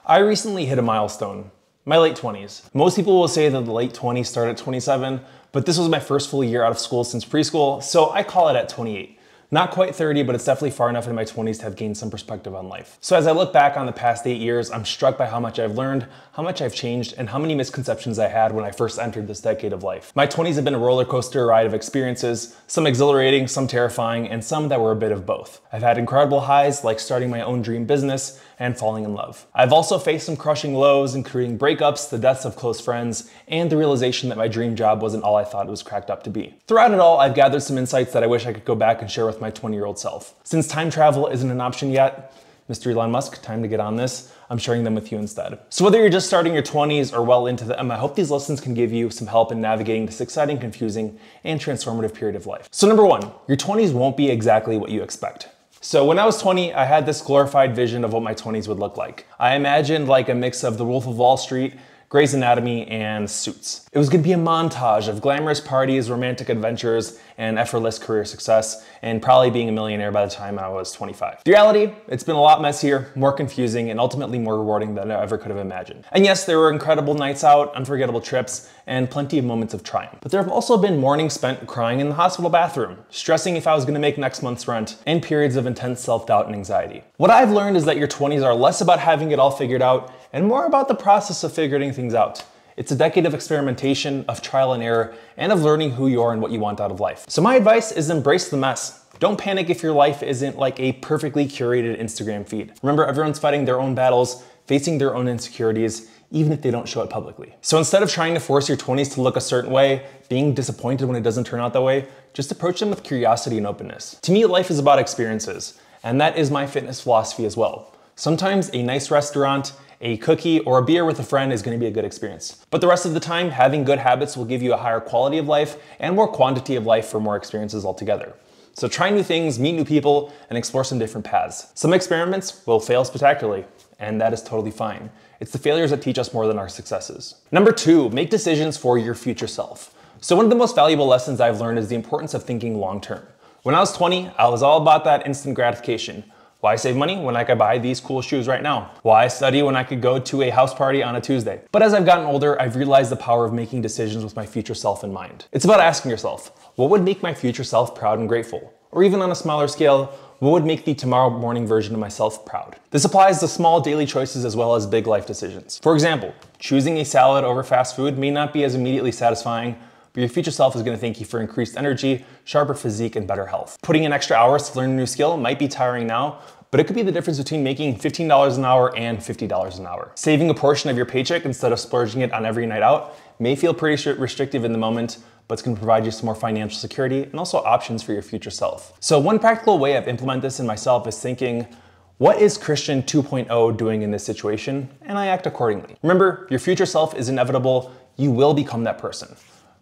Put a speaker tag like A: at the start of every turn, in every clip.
A: I recently hit a milestone, my late 20s. Most people will say that the late 20s start at 27, but this was my first full year out of school since preschool, so I call it at 28. Not quite 30, but it's definitely far enough in my 20s to have gained some perspective on life. So as I look back on the past 8 years, I'm struck by how much I've learned, how much I've changed, and how many misconceptions I had when I first entered this decade of life. My 20s have been a roller coaster ride of experiences, some exhilarating, some terrifying, and some that were a bit of both. I've had incredible highs, like starting my own dream business and falling in love. I've also faced some crushing lows, including breakups, the deaths of close friends, and the realization that my dream job wasn't all I thought it was cracked up to be. Throughout it all, I've gathered some insights that I wish I could go back and share with my 20-year-old self. Since time travel isn't an option yet, Mr. Elon Musk, time to get on this, I'm sharing them with you instead. So whether you're just starting your 20s or well into them, I hope these lessons can give you some help in navigating this exciting, confusing, and transformative period of life. So number one, your 20s won't be exactly what you expect. So when I was 20, I had this glorified vision of what my 20s would look like. I imagined like a mix of The Wolf of Wall Street, Grey's Anatomy, and Suits. It was gonna be a montage of glamorous parties, romantic adventures, and effortless career success, and probably being a millionaire by the time I was 25. The reality, it's been a lot messier, more confusing, and ultimately more rewarding than I ever could have imagined. And yes, there were incredible nights out, unforgettable trips, and plenty of moments of triumph. But there have also been mornings spent crying in the hospital bathroom, stressing if I was gonna make next month's rent, and periods of intense self-doubt and anxiety. What I've learned is that your 20s are less about having it all figured out, and more about the process of figuring things out. It's a decade of experimentation, of trial and error, and of learning who you are and what you want out of life. So my advice is embrace the mess. Don't panic if your life isn't like a perfectly curated Instagram feed. Remember, everyone's fighting their own battles, facing their own insecurities, even if they don't show it publicly. So instead of trying to force your 20s to look a certain way, being disappointed when it doesn't turn out that way, just approach them with curiosity and openness. To me, life is about experiences, and that is my fitness philosophy as well. Sometimes a nice restaurant, a cookie, or a beer with a friend is going to be a good experience. But the rest of the time, having good habits will give you a higher quality of life and more quantity of life for more experiences altogether. So try new things, meet new people, and explore some different paths. Some experiments will fail spectacularly, and that is totally fine. It's the failures that teach us more than our successes. Number two, make decisions for your future self. So one of the most valuable lessons I've learned is the importance of thinking long-term. When I was 20, I was all about that instant gratification. Why save money when I could buy these cool shoes right now? Why study when I could go to a house party on a Tuesday? But as I've gotten older, I've realized the power of making decisions with my future self in mind. It's about asking yourself, what would make my future self proud and grateful? Or even on a smaller scale, what would make the tomorrow morning version of myself proud? This applies to small daily choices as well as big life decisions. For example, choosing a salad over fast food may not be as immediately satisfying, but your future self is going to thank you for increased energy, sharper physique, and better health. Putting in extra hours to learn a new skill might be tiring now, but it could be the difference between making $15 an hour and $50 an hour. Saving a portion of your paycheck instead of splurging it on every night out may feel pretty restrictive in the moment, but it's going to provide you some more financial security and also options for your future self. So one practical way I've implemented this in myself is thinking, what is Christian 2.0 doing in this situation? And I act accordingly. Remember, your future self is inevitable. You will become that person.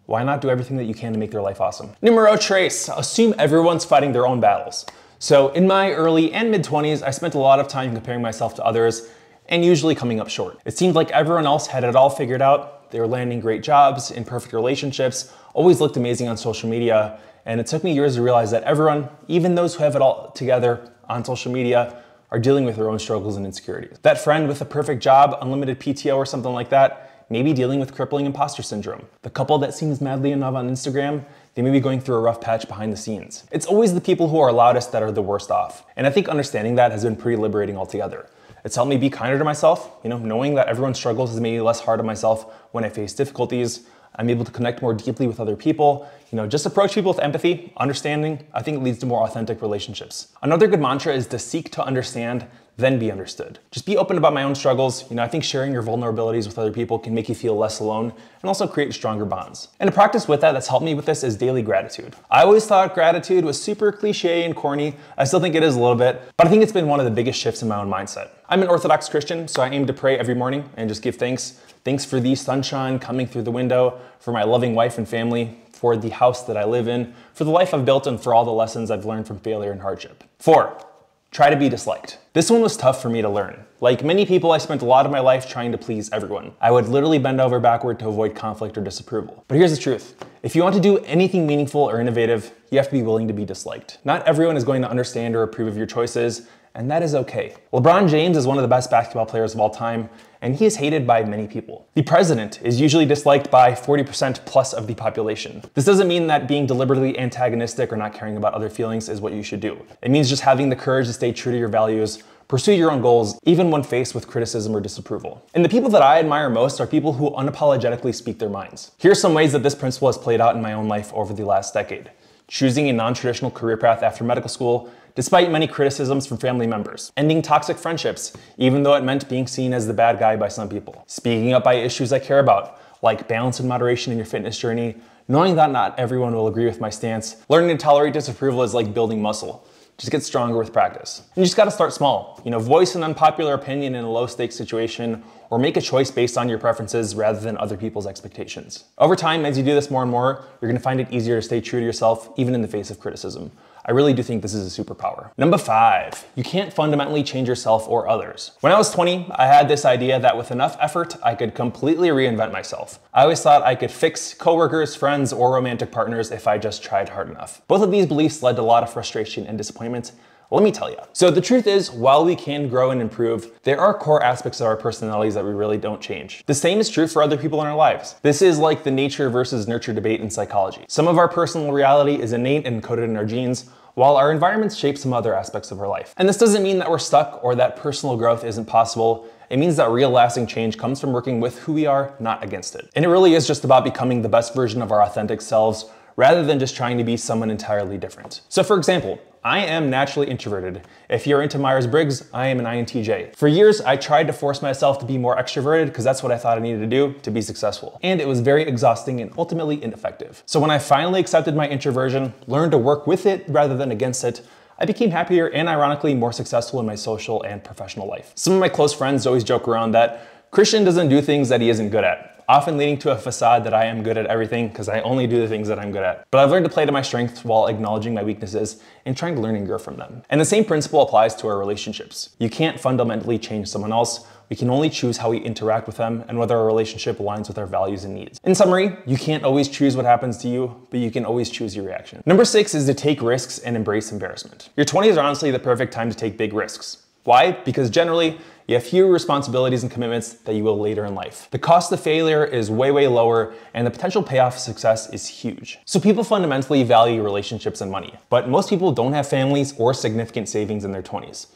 A: Why not do everything that you can to make their life awesome? Numero tres, assume everyone's fighting their own battles. So in my early and mid 20s, I spent a lot of time comparing myself to others and usually coming up short. It seemed like everyone else had it all figured out. They were landing great jobs, in perfect relationships, always looked amazing on social media. And it took me years to realize that everyone, even those who have it all together on social media, are dealing with their own struggles and insecurities. That friend with a perfect job, unlimited PTO or something like that, may be dealing with crippling imposter syndrome. The couple that seems madly in love on Instagram, they may be going through a rough patch behind the scenes. It's always the people who are loudest that are the worst off. And I think understanding that has been pretty liberating altogether. It's helped me be kinder to myself, knowing that everyone's struggles has made me less hard on myself when I face difficulties. I'm able to connect more deeply with other people, just approach people with empathy, understanding. I think it leads to more authentic relationships. Another good mantra is to seek to understand, then be understood. Just be open about my own struggles. I think sharing your vulnerabilities with other people can make you feel less alone and also create stronger bonds. And a practice with that's helped me with this is daily gratitude. I always thought gratitude was super cliche and corny. I still think it is a little bit, but I think it's been one of the biggest shifts in my own mindset. I'm an Orthodox Christian, so I aim to pray every morning and just give thanks. Thanks for the sunshine coming through the window, for my loving wife and family, for the house that I live in, for the life I've built, and for all the lessons I've learned from failure and hardship. 4, try to be disliked. This one was tough for me to learn. Like many people, I spent a lot of my life trying to please everyone. I would literally bend over backward to avoid conflict or disapproval. But here's the truth. If you want to do anything meaningful or innovative, you have to be willing to be disliked. Not everyone is going to understand or approve of your choices, and that is okay. LeBron James is one of the best basketball players of all time, and he is hated by many people. The president is usually disliked by 40% plus of the population. This doesn't mean that being deliberately antagonistic or not caring about other feelings is what you should do. It means just having the courage to stay true to your values, pursue your own goals, even when faced with criticism or disapproval. And the people that I admire most are people who unapologetically speak their minds. Here are some ways that this principle has played out in my own life over the last decade. Choosing a non-traditional career path after medical school, despite many criticisms from family members. Ending toxic friendships, even though it meant being seen as the bad guy by some people. Speaking up by issues I care about, like balance and moderation in your fitness journey, knowing that not everyone will agree with my stance. Learning to tolerate disapproval is like building muscle. Just get stronger with practice. And you just gotta start small. Voice an unpopular opinion in a low stakes situation, or make a choice based on your preferences rather than other people's expectations. Over time, as you do this more and more, you're gonna find it easier to stay true to yourself, even in the face of criticism. I really do think this is a superpower. Number 5, you can't fundamentally change yourself or others. When I was 20, I had this idea that with enough effort, I could completely reinvent myself. I always thought I could fix coworkers, friends, or romantic partners if I just tried hard enough. Both of these beliefs led to a lot of frustration and disappointment. Let me tell you. So the truth is, while we can grow and improve, there are core aspects of our personalities that we really don't change. The same is true for other people in our lives. This is like the nature versus nurture debate in psychology. Some of our personal reality is innate and coded in our genes, while our environments shape some other aspects of our life. And this doesn't mean that we're stuck or that personal growth isn't possible. It means that real lasting change comes from working with who we are, not against it. And it really is just about becoming the best version of our authentic selves, rather than just trying to be someone entirely different. So for example, I am naturally introverted. If you're into Myers-Briggs, I am an INTJ. For years, I tried to force myself to be more extroverted because that's what I thought I needed to do to be successful. And it was very exhausting and ultimately ineffective. So when I finally accepted my introversion, learned to work with it rather than against it, I became happier and ironically more successful in my social and professional life. Some of my close friends always joke around that Christian doesn't do things that he isn't good at, often leading to a facade that I am good at everything because I only do the things that I'm good at. But I've learned to play to my strengths while acknowledging my weaknesses and trying to learn and grow from them. And the same principle applies to our relationships. You can't fundamentally change someone else. We can only choose how we interact with them and whether our relationship aligns with our values and needs. In summary, you can't always choose what happens to you, but you can always choose your reaction. Number 6 is to take risks and embrace embarrassment. Your 20s are honestly the perfect time to take big risks. Why? Because generally, you have fewer responsibilities and commitments that you will later in life. The cost of failure is way, way lower, and the potential payoff of success is huge. So people fundamentally value relationships and money, but most people don't have families or significant savings in their 20s.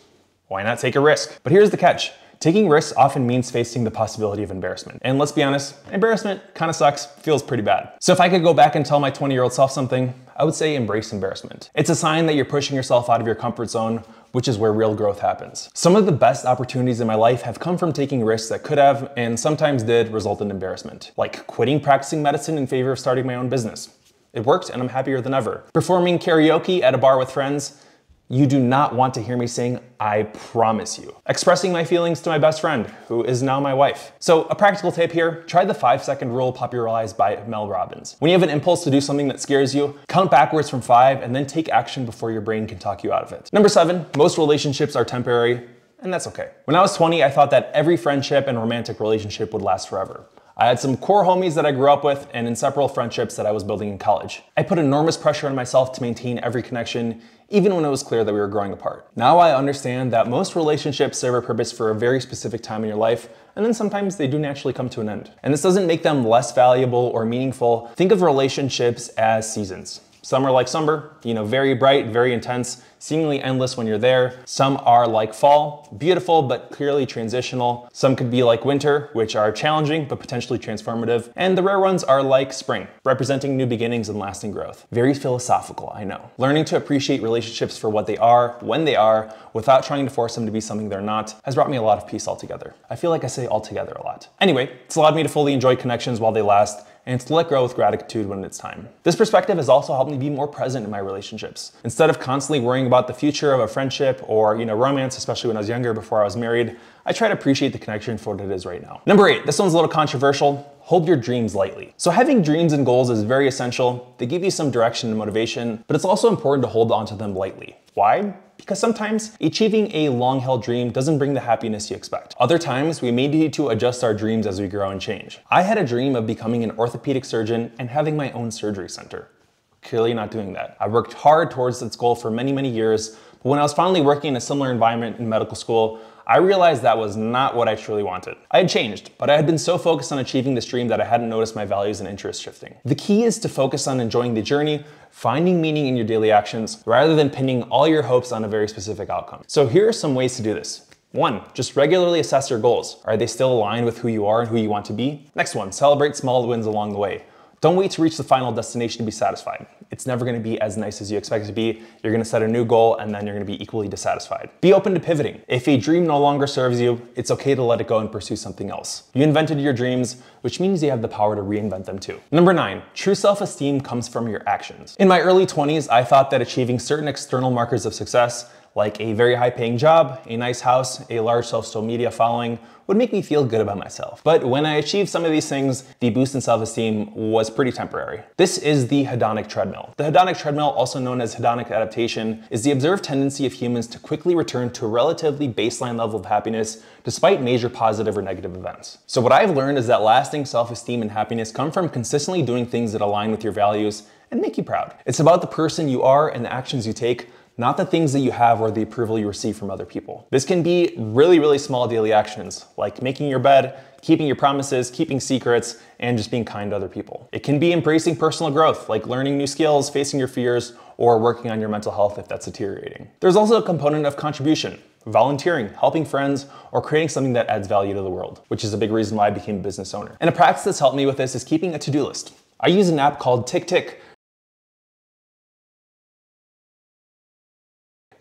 A: Why not take a risk? But here's the catch. Taking risks often means facing the possibility of embarrassment. And let's be honest, embarrassment kind of sucks, feels pretty bad. So if I could go back and tell my 20-year-old self something, I would say embrace embarrassment. It's a sign that you're pushing yourself out of your comfort zone, which is where real growth happens. Some of the best opportunities in my life have come from taking risks that could have, and sometimes did, result in embarrassment. Like quitting practicing medicine in favor of starting my own business. It worked and I'm happier than ever. Performing karaoke at a bar with friends. You do not want to hear me sing, I promise you. Expressing my feelings to my best friend, who is now my wife. So a practical tip here, try the 5-second rule popularized by Mel Robbins. When you have an impulse to do something that scares you, count backwards from 5 and then take action before your brain can talk you out of it. Number 7, most relationships are temporary, and that's okay. When I was 20, I thought that every friendship and romantic relationship would last forever. I had some core homies that I grew up with and inseparable friendships that I was building in college. I put enormous pressure on myself to maintain every connection, even when it was clear that we were growing apart. Now I understand that most relationships serve a purpose for a very specific time in your life, and then sometimes they do naturally come to an end. And this doesn't make them less valuable or meaningful. Think of relationships as seasons. Some are like summer, very bright, very intense, seemingly endless when you're there. Some are like fall, beautiful but clearly transitional. Some could be like winter, which are challenging but potentially transformative. And the rare ones are like spring, representing new beginnings and lasting growth. Very philosophical, I know. Learning to appreciate relationships for what they are, when they are, without trying to force them to be something they're not, has brought me a lot of peace altogether. I feel like I say altogether a lot. Anyway, it's allowed me to fully enjoy connections while they last, and to let go with gratitude when it's time. This perspective has also helped me be more present in my relationships. Instead of constantly worrying about the future of a friendship or romance, especially when I was younger before I was married, I try to appreciate the connection for what it is right now. Number 8, this one's a little controversial. Hold your dreams lightly. So having dreams and goals is very essential. They give you some direction and motivation, but it's also important to hold onto them lightly. Why? Because sometimes achieving a long-held dream doesn't bring the happiness you expect. Other times, we may need to adjust our dreams as we grow and change. I had a dream of becoming an orthopedic surgeon and having my own surgery center. Clearly not doing that. I worked hard towards this goal for many, many years, But when I was finally working in a similar environment in medical school, I realized that was not what I truly wanted. I had changed, but I had been so focused on achieving this dream that I hadn't noticed my values and interests shifting. The key is to focus on enjoying the journey, finding meaning in your daily actions, rather than pinning all your hopes on a very specific outcome. So here are some ways to do this. 1, just regularly assess your goals. Are they still aligned with who you are and who you want to be? Next one, celebrate small wins along the way. Don't wait to reach the final destination to be satisfied. It's never gonna be as nice as you expect it to be. You're gonna set a new goal and then you're gonna be equally dissatisfied. Be open to pivoting. If a dream no longer serves you, it's okay to let it go and pursue something else. You invented your dreams, which means you have the power to reinvent them too. Number 9, true self-esteem comes from your actions. In my early 20s, I thought that achieving certain external markers of success, like a very high-paying job, a nice house, a large social media following, would make me feel good about myself. But when I achieved some of these things, the boost in self-esteem was pretty temporary. This is the hedonic treadmill. The hedonic treadmill, also known as hedonic adaptation, is the observed tendency of humans to quickly return to a relatively baseline level of happiness despite major positive or negative events. So what I've learned is that lasting self-esteem and happiness come from consistently doing things that align with your values and make you proud. It's about the person you are and the actions you take, not the things that you have or the approval you receive from other people. This can be really, really small daily actions, like making your bed, keeping your promises, keeping secrets, and just being kind to other people. It can be embracing personal growth, like learning new skills, facing your fears, or working on your mental health if that's deteriorating. There's also a component of contribution, volunteering, helping friends, or creating something that adds value to the world, which is a big reason why I became a business owner. And a practice that's helped me with this is keeping a to-do list. I use an app called Tick.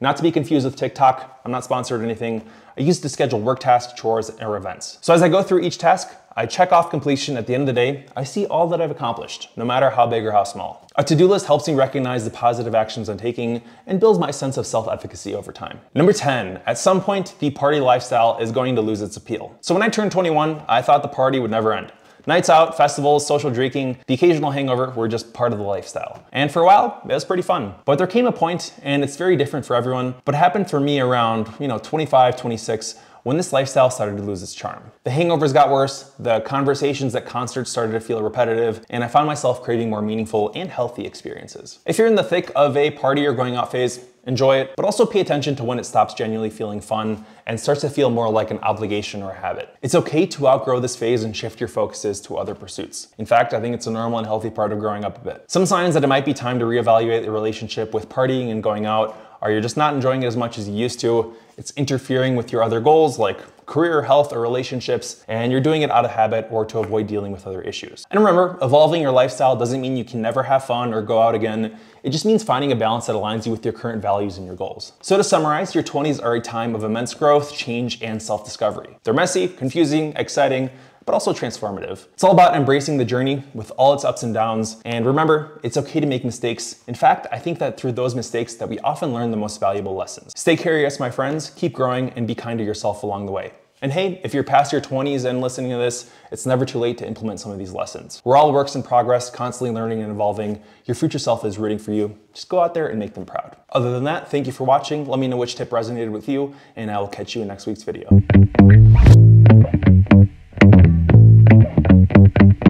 A: Not to be confused with TikTok, I'm not sponsored or anything. I use it to schedule work tasks, chores, or events. So as I go through each task, I check off completion. At the end of the day, I see all that I've accomplished, no matter how big or how small. A to-do list helps me recognize the positive actions I'm taking and builds my sense of self-efficacy over time. Number 10, at some point, the party lifestyle is going to lose its appeal. So when I turned 21, I thought the party would never end. Nights out, festivals, social drinking, the occasional hangover were just part of the lifestyle. And for a while, it was pretty fun. But there came a point, and it's very different for everyone, but it happened for me around 25, 26, when this lifestyle started to lose its charm. The hangovers got worse, the conversations at concerts started to feel repetitive, and I found myself craving more meaningful and healthy experiences. If you're in the thick of a party or going out phase, enjoy it, but also pay attention to when it stops genuinely feeling fun and starts to feel more like an obligation or a habit. It's okay to outgrow this phase and shift your focuses to other pursuits. In fact, I think it's a normal and healthy part of growing up a bit. Some signs that it might be time to reevaluate the relationship with partying and going out are you're just not enjoying it as much as you used to, it's interfering with your other goals like career, health, or relationships, and you're doing it out of habit or to avoid dealing with other issues. And remember, evolving your lifestyle doesn't mean you can never have fun or go out again. It just means finding a balance that aligns you with your current values and your goals. So to summarize, your 20s are a time of immense growth, change, and self-discovery. They're messy, confusing, exciting, but also transformative. It's all about embracing the journey with all its ups and downs. And remember, it's okay to make mistakes. In fact, I think that through those mistakes that we often learn the most valuable lessons. Stay curious, my friends, keep growing, and be kind to yourself along the way. And hey, if you're past your 20s and listening to this, it's never too late to implement some of these lessons. We're all works in progress, constantly learning and evolving. Your future self is rooting for you. Just go out there and make them proud. Other than that, thank you for watching. Let me know which tip resonated with you, and I will catch you in next week's video.